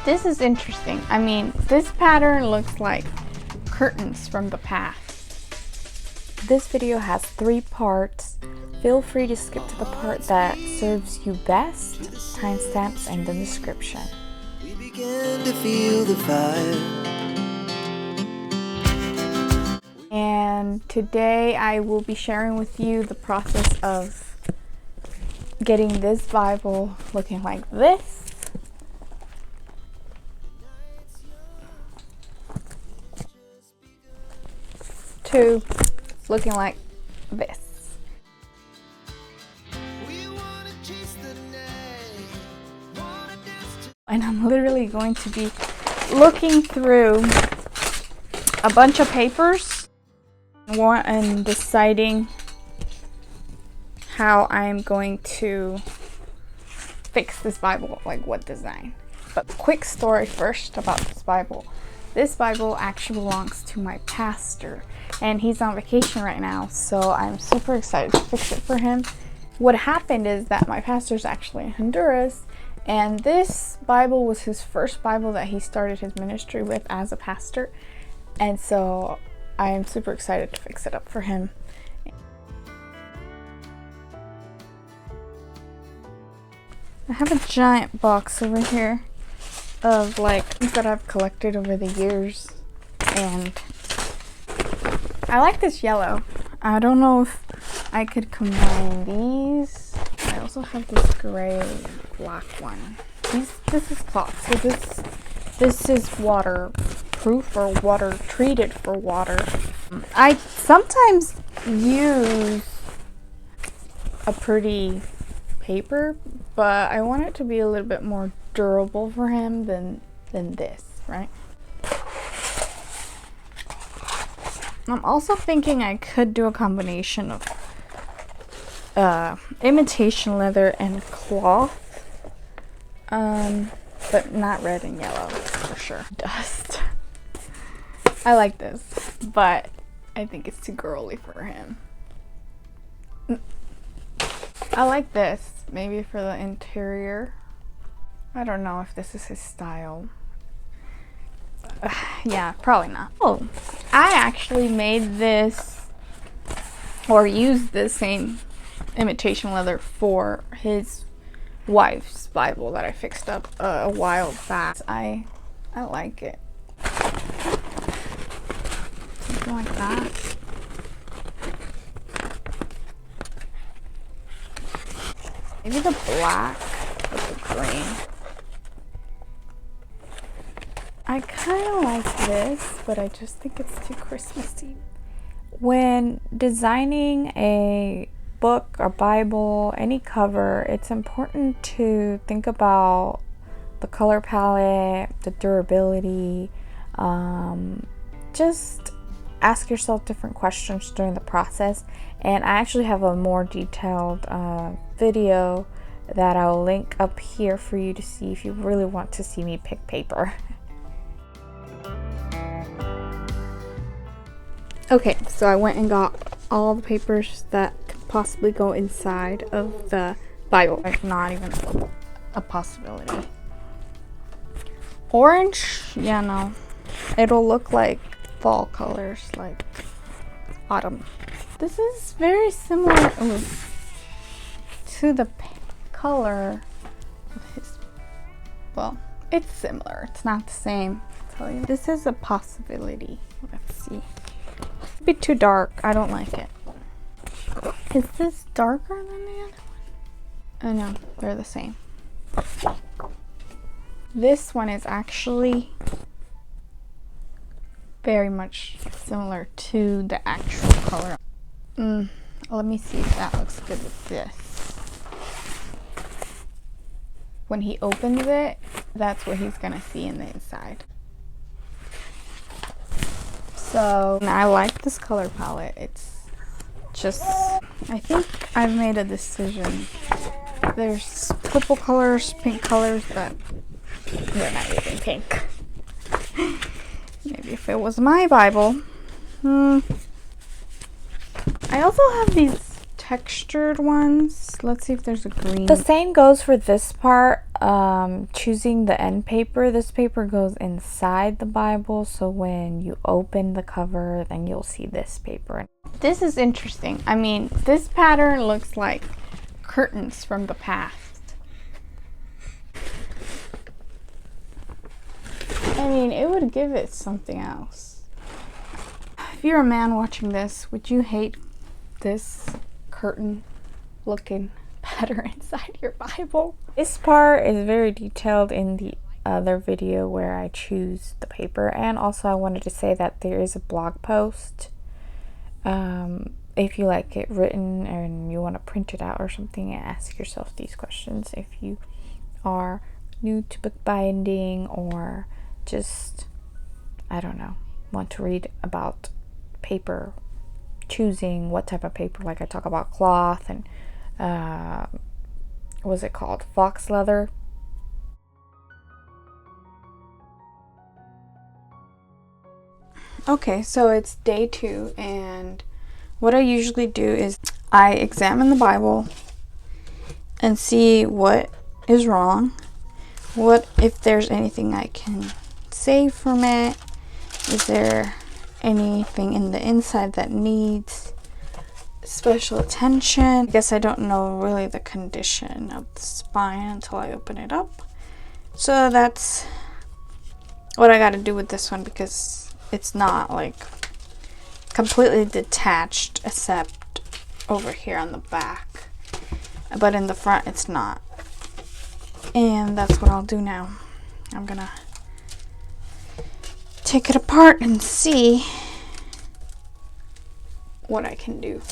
This is interesting. I mean, this pattern looks like curtains from the past. This video has 3 parts. Feel free to skip to the part that serves you best. Timestamps in the description. We began to feel the fire. And today I will be sharing with you the process of getting this Bible looking like this to looking like this. And I'm literally going to be looking through a bunch of papers and deciding how I'm going to fix this Bible, like what design. But quick story first about this Bible. This Bible actually belongs to my pastor, and he's on vacation right now, so I'm super excited to fix it for him. What happened is that my pastor's actually in Honduras, and this Bible was his first Bible that he started his ministry with as a pastor, and so I am super excited to fix it up for him. I have a giant box over here of like things that I've collected over the years, and I like this yellow. I don't know if I could combine these. I also have this gray black one. This is cloth, so this is waterproof or water treated for water. I sometimes use a pretty paper, but I want it to be a little bit more durable for him than this, right? I'm also thinking I could do a combination of imitation leather and cloth, but not red and yellow for sure. Dust. I like this, but I think it's too girly for him. I like this, maybe for the interior. I don't know if this is his style. Yeah, probably not. Oh, I actually made this or used the same imitation leather for his wife's Bible that I fixed up a while back. I like it. Something like that. Maybe the black with the green. I kind of like this, but I just think it's too Christmassy. When designing a book or Bible, any cover, it's important to think about the color palette, the durability. Just ask yourself different questions during the process. And I actually have a more detailed video that I'll link up here for you to see if you really want to see me pick paper. Okay, so I went and got all the papers that could possibly go inside of the Bible. Like, not even a possibility. Orange? Yeah, no. It'll look like fall colors, like autumn. This is very similar to the color of his. Well, it's similar. It's not the same. I'll tell you. This is a possibility. Let's see. It'd be too dark. I don't like it. Is this darker than the other one? Oh no, they're the same. This one is actually very much similar to the actual color. Let me see if that looks good with this. When he opens it, that's what he's gonna see in the inside. So I like this color palette. It's just, I think I've made a decision. There's purple colors, pink colors, but they're not even pink. Maybe if it was my Bible. I also have these textured ones. Let's see if there's a green. The same goes for this part. Choosing the end paper. This paper goes inside the Bible, so when you open the cover, then you'll see this paper. This is interesting. I mean, this pattern looks like curtains from the past. I mean, it would give it something else. If you're a man watching this, would you hate this curtain looking pattern inside your Bible? This part is very detailed in the other video where I choose the paper, and also I wanted to say that there is a blog post if you like it written and you want to print it out or something and ask yourself these questions if you are new to bookbinding or just, I don't know, want to read about paper, choosing what type of paper. Like I talk about cloth and what's it called, fox leather. Okay, so it's day 2, and what I usually do is I examine the Bible and see what is wrong, what if there's anything I can save from it, is there anything in the inside that needs special attention. I guess I don't know really the condition of the spine until I open it up. So that's what I got to do with this one, because it's not like completely detached except over here on the back, but in the front it's not. And that's what I'll do now. I'm gonna take it apart and see what I can do.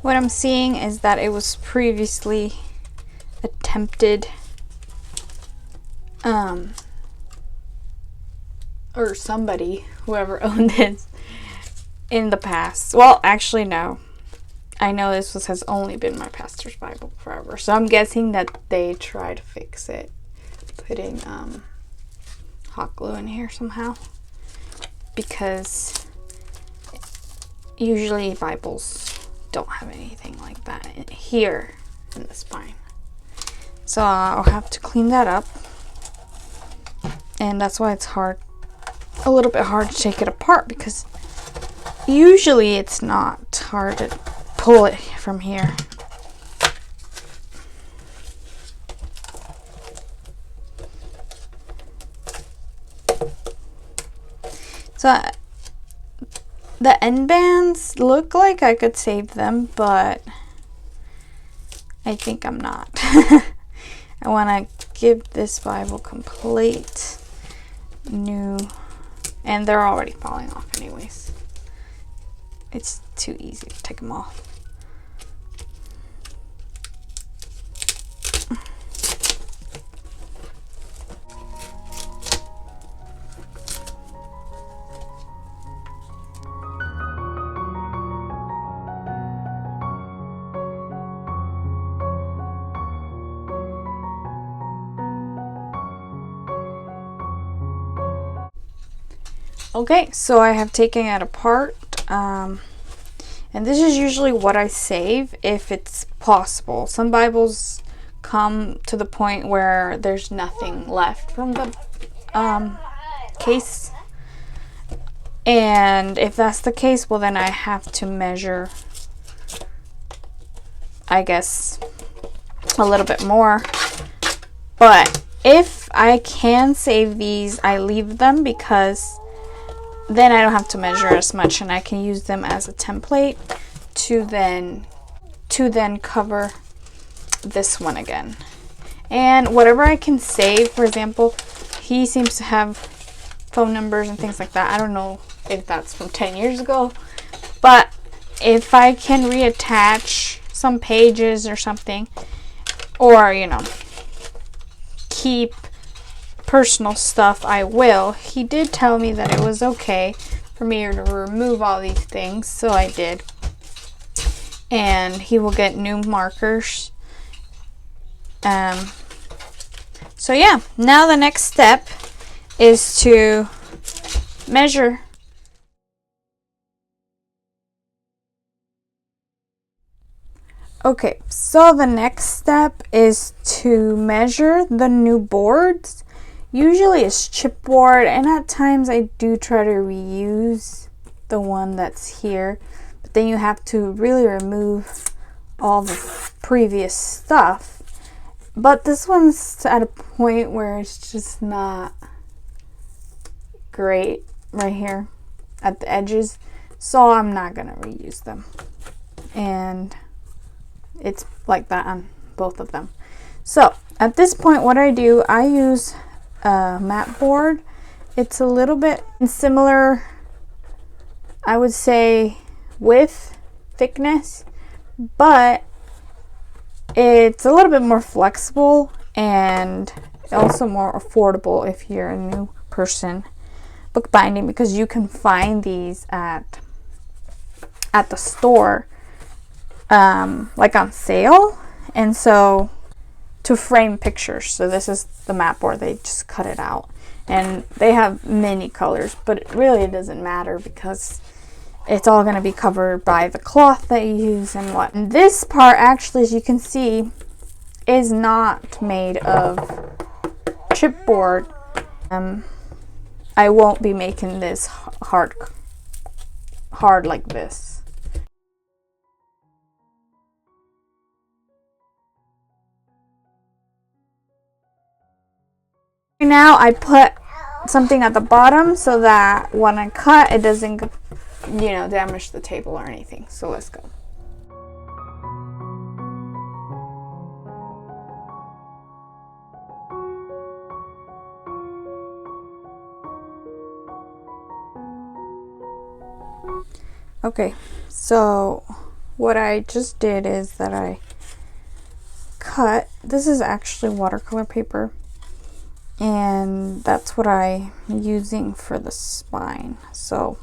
What I'm seeing is that it was previously attempted, or somebody, whoever owned this in the past. Well, actually, no. I know this has only been my pastor's Bible forever. So I'm guessing that they tried to fix it, putting hot glue in here somehow. Because usually Bibles don't have anything like that here in the spine. So I'll have to clean that up. And that's why it's a little bit hard to take it apart, because usually it's not hard to pull it from here. So the end bands look like I could save them, but I think I'm not. I want to give this Bible complete new, and they're already falling off anyways. It's too easy to take them off. Okay, so I have taken it apart, and this is usually what I save if it's possible. Some Bibles come to the point where there's nothing left from the case, and if that's the case, well then I have to measure, I guess, a little bit more. But if I can save these, I leave them, because then I don't have to measure as much, and I can use them as a template to then cover this one again. And whatever I can save, for example, he seems to have phone numbers and things like that. I don't know if that's from 10 years ago, but if I can reattach some pages or something, or keep personal stuff, I will. He did tell me that it was okay for me to remove all these things, so I did. And he will get new markers. So yeah, now the next step is to measure. Okay, so the next step is to measure the new boards. Usually it's chipboard, and at times I do try to reuse the one that's here. But then you have to really remove all the previous stuff. But this one's at a point where it's just not great right here at the edges. So I'm not going to reuse them. And it's like that on both of them. So at this point, what I do, I use a mat board. It's a little bit similar, I would say, width, thickness, but it's a little bit more flexible and also more affordable if you're a new person bookbinding, because you can find these at the store like on sale. And so to frame pictures, so this is the mat board, they just cut it out, and they have many colors, but it really doesn't matter because it's all going to be covered by the cloth that you use and what. And this part, actually, as you can see, is not made of chipboard. I won't be making this hard like this. Now I put something at the bottom so that when I cut, it doesn't, you know, damage the table or anything. So let's go. Okay, so what I just did is that I cut, this is actually watercolor paper, and that's what I'm using for the spine. So,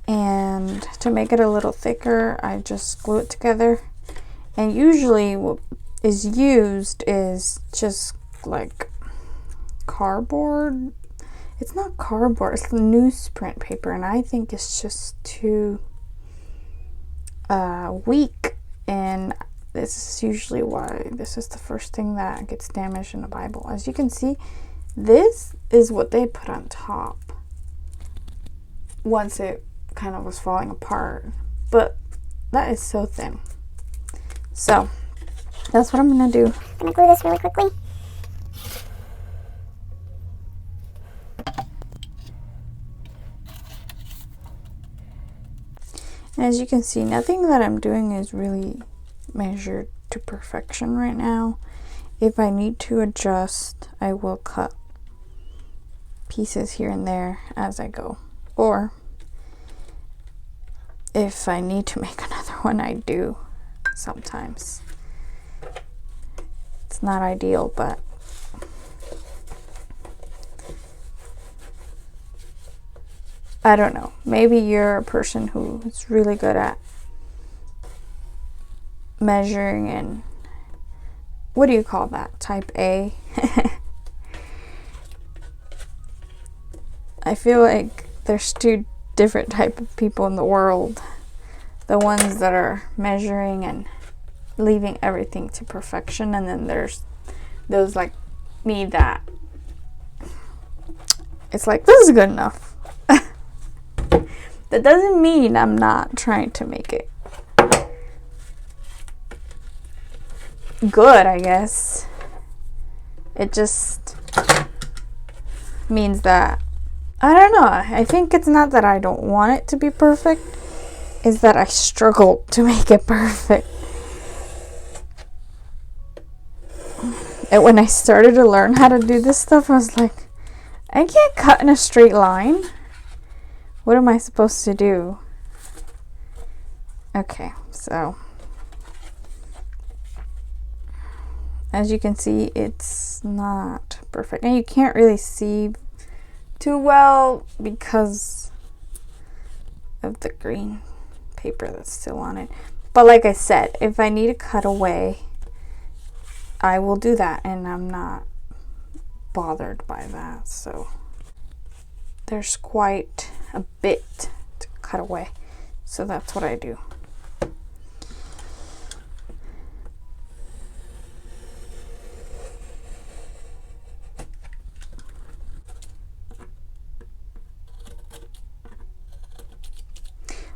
and to make it a little thicker, I just glue it together. And usually what is used is just like cardboard. It's not cardboard, it's newsprint paper, and I think it's just too weak. And this is usually why this is the first thing that gets damaged in the Bible. As you can see, this is what they put on top once it kind of was falling apart. But that is so thin. So that's what I'm gonna do. I'm gonna glue this really quickly. As you can see, nothing that I'm doing is really measured to perfection right now. If I need to adjust, I will cut pieces here and there as I go. Or if I need to make another one, I do sometimes. It's not ideal, but I don't know. Maybe you're a person who's really good at measuring and what do you call that? Type A. I feel like there's two different type of people in the world. The ones that are measuring and leaving everything to perfection, and then there's those like me that it's like, this is good enough. That doesn't mean I'm not trying to make it good, I guess. It just means that, I don't know, I think it's not that I don't want it to be perfect, it's that I struggle to make it perfect. And when I started to learn how to do this stuff, I was like, I can't cut in a straight line. What am I supposed to do? Okay, so as you can see, it's not perfect. And you can't really see too well because of the green paper that's still on it. But like I said, if I need to cut away, I will do that, and I'm not bothered by that. So there's quite a bit to cut away, so that's what I do.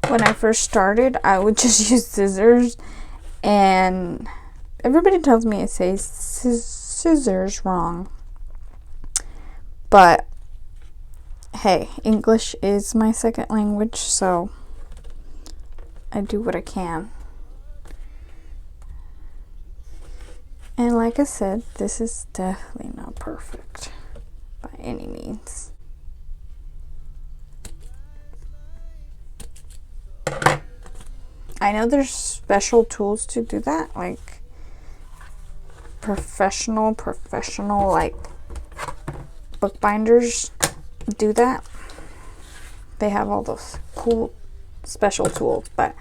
When I first started, I would just use scissors, and everybody tells me I say scissors wrong. But hey, English is my second language, so I do what I can. And like I said, this is definitely not perfect by any means. I know there's special tools to do that, like professional like bookbinders do that. They have all those cool special tools, but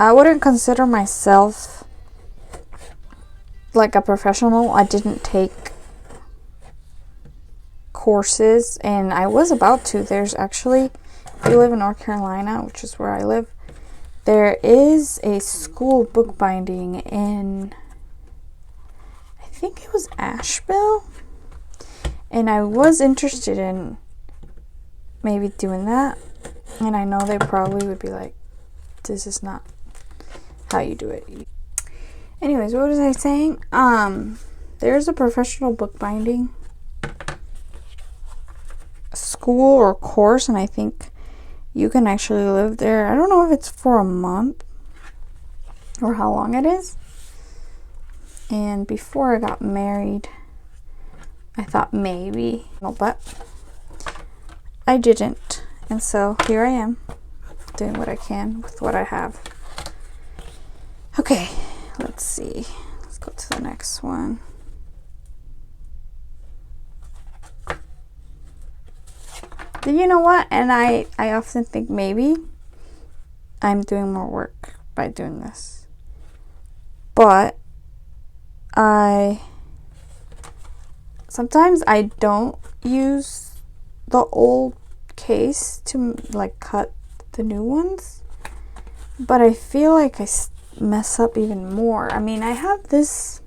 I wouldn't consider myself like a professional. I didn't take courses, and I was about to. There's actually, if you live in North Carolina, which is where I live, there is a school bookbinding in, I think it was Asheville, and I was interested in maybe doing that. And I know they probably would be like, this is not how you do it. Anyways, what was I saying? There's a professional bookbinding school or course, and I think you can actually live there. I don't know if it's for a month or how long it is. And before I got married, I thought maybe, but I didn't. And so here I am, doing what I can with what I have. Okay, let's see. Let's go to the next one. You know what? And I often think maybe I'm doing more work by doing this. But sometimes I don't use the old case to like cut the new ones. But I feel like I mess up even more. I mean, I have this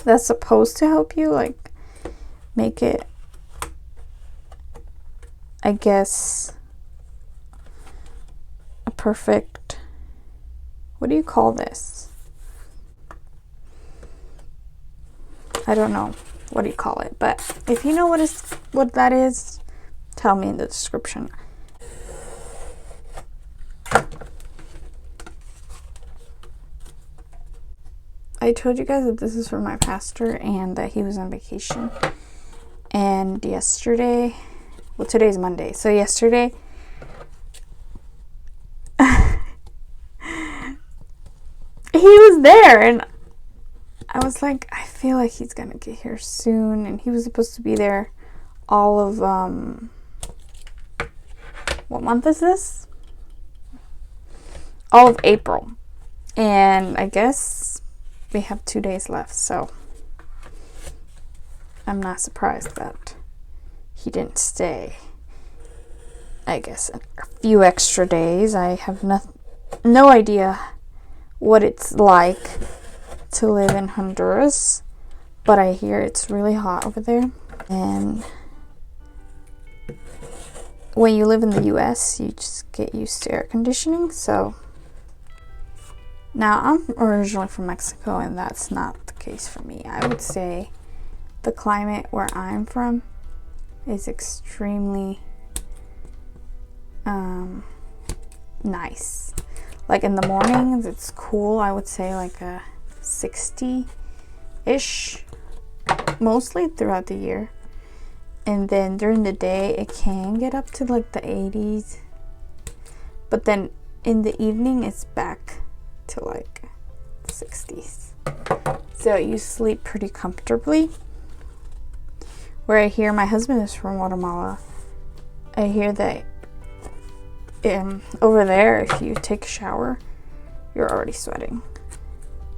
that's supposed to help you like make it, I guess, a perfect, what do you call this? I don't know what do you call it, but if you know what that is, tell me in the description. I told you guys that this is from my pastor and that he was on vacation. And yesterday, well, today's Monday, so yesterday he was there, and I was like, I feel like he's gonna get here soon. And he was supposed to be there all of what month is this? All of April. And I guess we have 2 days left, so I'm not surprised that he didn't stay. I guess a few extra days. I have no idea what it's like to live in Honduras, but I hear it's really hot over there. And when you live in the US, you just get used to air conditioning. So now I'm originally from Mexico, and that's not the case for me. I would say the climate where I'm from is extremely nice. Like in the mornings, it's cool. I would say like a 60-ish, mostly throughout the year. And then during the day, it can get up to like the 80s. But then in the evening, it's back to like 60s. So you sleep pretty comfortably. Where I hear my husband is from Guatemala, I hear that over there, if you take a shower, you're already sweating.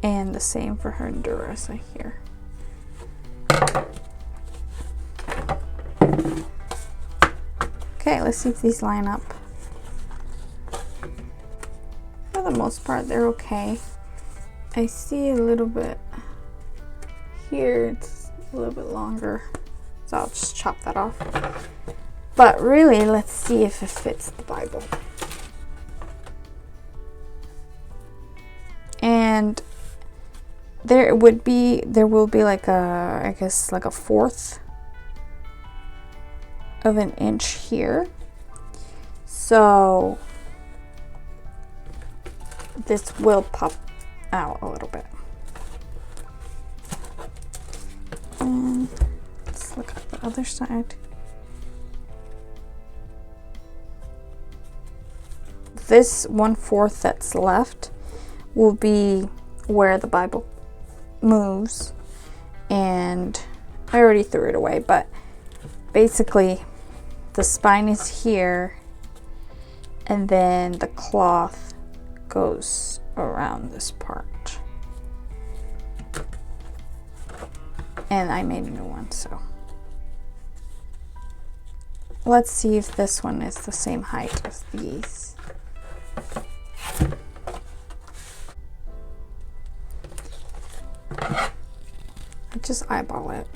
And the same for Honduras, I hear. Okay, let's see if these line up. For the most part, they're okay. I see a little bit here, it's a little bit longer, so I'll just chop that off. But really, let's see if it fits the Bible. And there will be like a, I guess like a 1/4 of an inch here. So this will pop out a little bit. And let's look at the other side. This 1/4 that's left will be where the Bible moves, and I already threw it away, but basically the spine is here and then the cloth goes around this part, and I made a new one. So let's see if this one is the same height as these. I just eyeball it.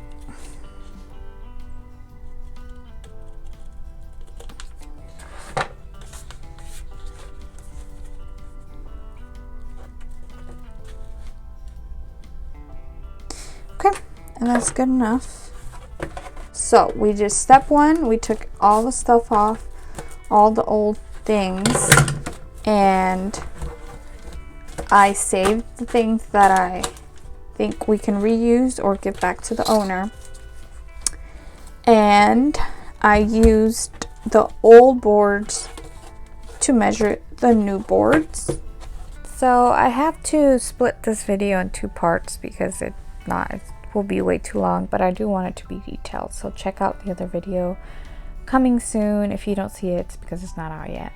Okay, and that's good enough. So we just, step 1, we took all the stuff off, all the old things, and I saved the things that I think we can reuse or give back to the owner. And I used the old boards to measure the new boards. So I have to split this video in 2 parts because it will be way too long, but I do want it to be detailed. So check out the other video coming soon. If you don't see it, it's because it's not out yet.